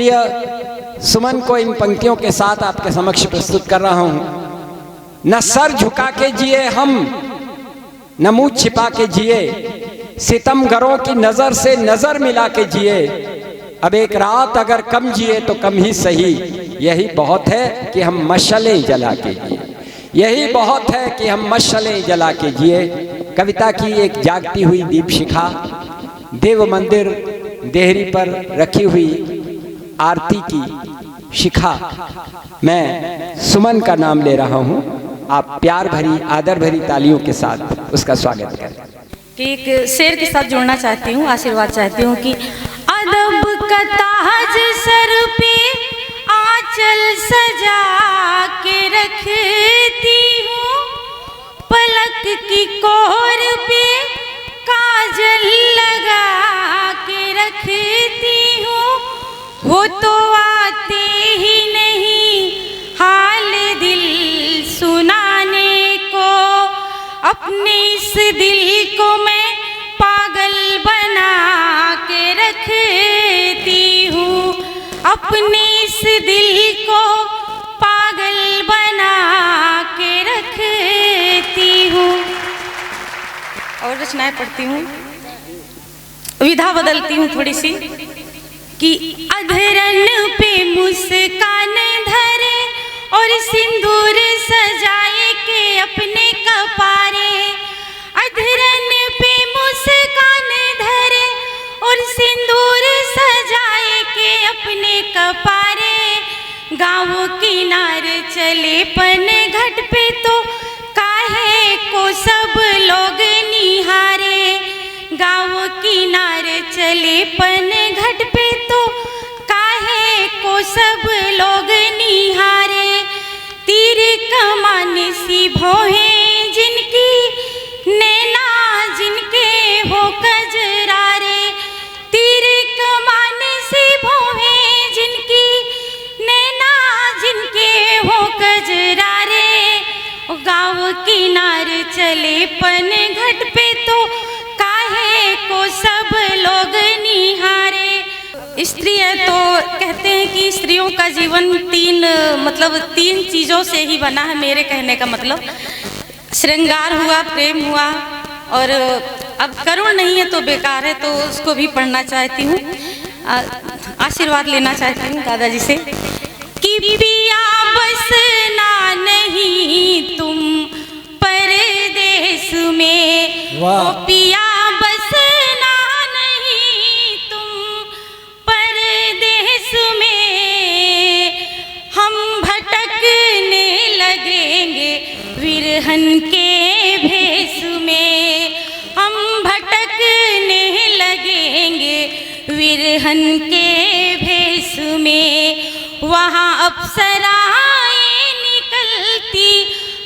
प्रिय सुमन को इन पंक्तियों के साथ आपके समक्ष प्रस्तुत कर रहा हूं। न सर झुका के जिए हम, न मुंह छिपा के जिए, सितमगरों की नजर से नजर मिला के जिए। अब एक रात अगर कम जिए तो कम ही सही, यही बहुत है कि हम मशालें जला के जिए, यही बहुत है कि हम मशालें जला के जिए। कविता की एक जागती हुई दीप शिखा देव मंदिर देहरी पर रखी हुई आरती की शिखा, मैं सुमन का नाम ले रहा हूं। आप प्यार भरी आदर भरी तालियों के साथ उसका स्वागत करें। एक शेर के साथ जोड़ना चाहती हूँ, आशीर्वाद चाहती हूँ कि अदब का ताज सर पे आंचल सजा के रखती हूँ, पलक की कोर पे काजल लगा के रखती हूँ। वो तो आते ही नहीं हाल दिल सुनाने को, अपने इस दिल को मैं पागल बना के रखती हूँ, अपने इस दिल को पागल बना के रखती हूँ। और रचनाएं पढ़ती हूँ, विधा बदलती हूँ थोड़ी सी कि अधरन पे मुस्कान धरे और सिंदूर सजाए के अपने कपारे, अधरन पे मुस्कान धरे और सिंदूर सजाए के अपने कपारे। गाँव किनारे चले पन घट पे तो काहे को सब लोग निहारे, गाँव किनारे चले पन घट पे तो काहे को सब लोग निहारे। तीर कमान सी भौहें जिनकी, नैना जिनके हो कजरारे, तीर कमान सी भौहें जिनकी, नैना जिनके हो कजरारे। गाँव किनारे चले पन घट पे तो काहे को सब लोग निहारे। स्त्री है तो कहते हैं कि स्त्रियों का जीवन तीन चीज़ों से ही बना है। मेरे कहने का मतलब श्रृंगार हुआ, प्रेम हुआ, और अब करुण नहीं है तो बेकार है, तो उसको भी पढ़ना चाहती हूँ, आशीर्वाद लेना चाहती हूँ दादाजी से कि पिया बसना नहीं तुम परदेश में, ओ पिया बसना नहीं तुम परदेश में, हम भटकने लगेंगे विरहन के भेष में, हम भटकने लगेंगे विरहन के भेष में। वहाँ अप्सराएं निकलती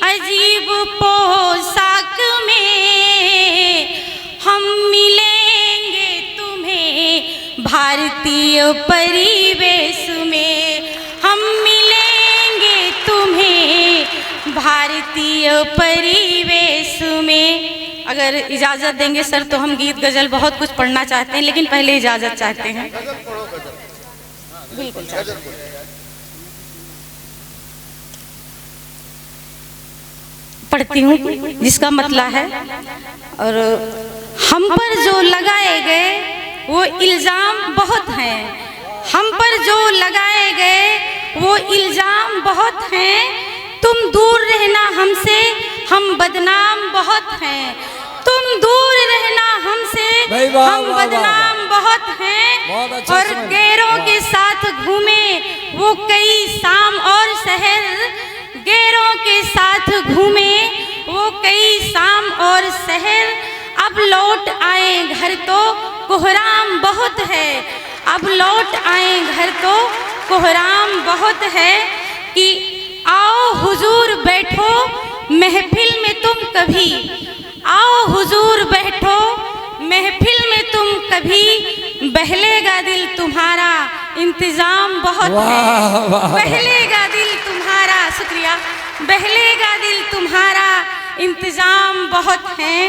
अजीब पोशाक में, हम मिलेंगे तुम्हें भारतीय परिवेश में, हम मिलेंगे तुम्हें भारतीय परिवेश में। अगर इजाज़त देंगे सर तो हम गीत गज़ल बहुत कुछ पढ़ना चाहते हैं, लेकिन पहले इजाज़त चाहते हैं। बिल्कुल पढ़ती हूँ, जिसका मतलब है, और हम पर जो लगाए गए वो इल्ज़ाम बहुत हैं, हम पर जो लगाए गए वो इल्ज़ाम बहुत हैं, तुम दूर रहना हमसे हम बदनाम बहुत हैं, तुम दूर रहना हमसे हम बदनाम बहुत हैं। और गैरों के साथ घूमे वो कई शाम और शहर, गैरों के साथ घूमे वो कई शाम और शहर, अब लौट आए घर तो कोहराम बहुत है, अब लौट आए घर तो कोहराम बहुत है। कि आओ हुजूर बैठो महफिल में तुम कभी, आओ हुजूर बैठो महफिल में तुम कभी, बहलेगा दिल तुम्हारा इंतजाम बहुत है, बहलेगा दिल तुम्हारा, शुक्रिया, बहलेगा दिल तुम्हारा इंतजाम बहुत है।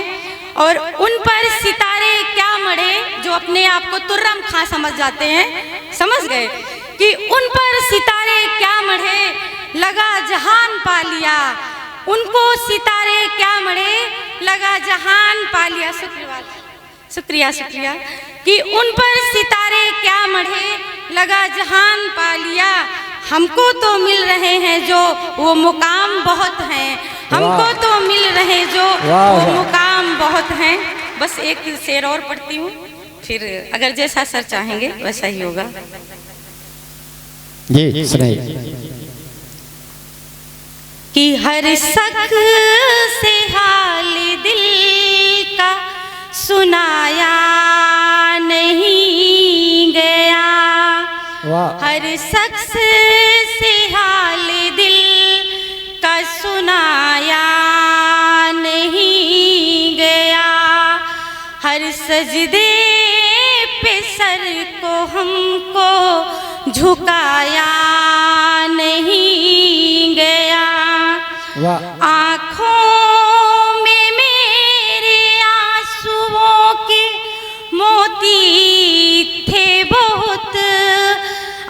और उन पर सितारे क्या मरे जो अपने आप को तुर्रम खां समझ जाते हैं, समझ गए कि उन पर सितारे क्या मढ़े, लगा जहान पा लिया। उनको सितारे क्या मढ़े, लगा जहान पा लिया। शुक्रिया शुक्रिया कि उन पर सितारे क्या मढ़े, लगा जहान पा लिया। हमको तो मिल रहे हैं जो वो मुकाम बहुत हैं, हमको तो मिल रहे जो वो मुकाम बहुत हैं। बस एक शेर और पढ़ती हूँ, फिर अगर जैसा सर चाहेंगे वैसा ही होगा। जी सुनाइए। कि हर शख्स से हाल दिल का सुनाया नहीं गया, हर शख्स से हाल दिल का सुनाया नहीं गया। हर सजदे पे सर को हमको झुकाया नहीं गया। आँखों में मेरे आंसुओं के मोती थे बहुत,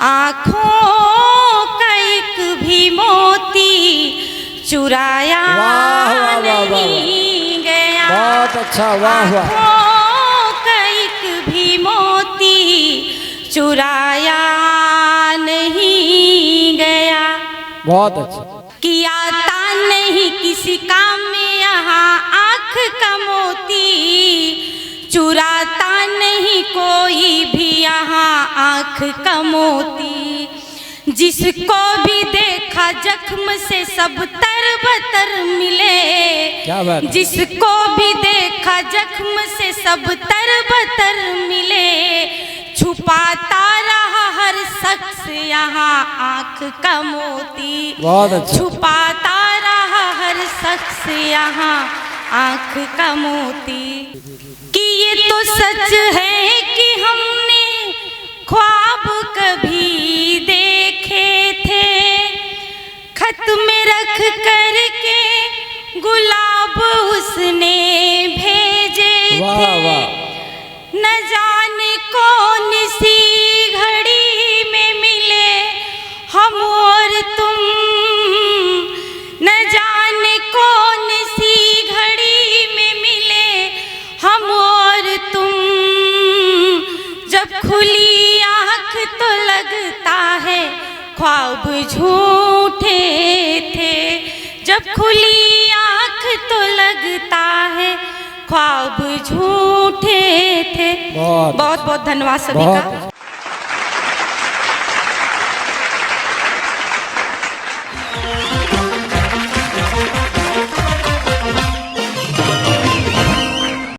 आँखों का एक भी मोती चुराया नहीं गया। बहुत अच्छा, वाह वाह। आँखों का एक भी मोती चुराया नहीं गया। बहुत अच्छा। कि आता नहीं किसी काम में यहाँ आँख का मोती, चुराता नहीं कोई भी यहाँ आँख का मोती। जिसको भी देखा जख्म से सब तरबतर मिले, क्या बात। जिसको भी देखा जख्म से सब तरबतर मिले। छुपाता रहा हर शख्स यहाँ आँख का मोती, बहुत अच्छा। छुपाता रहा हर शख्स यहाँ आँख का मोती। कि ये तो सच है कि हमने ख्वाब कभी देखे थे, खत में रख कर के गुलाब उसने भेजे थे। न जाने कौन सी घड़ी में मिले हम और तुम, न जाने कौन सी घड़ी में मिले हम और तुम। जब खुली आँख तो लगता है ख्वाब झूठे थे, जब खुली आँख तो लगता है ख्वाब झूठे थे। बहुत बहुत धन्यवाद सभी का।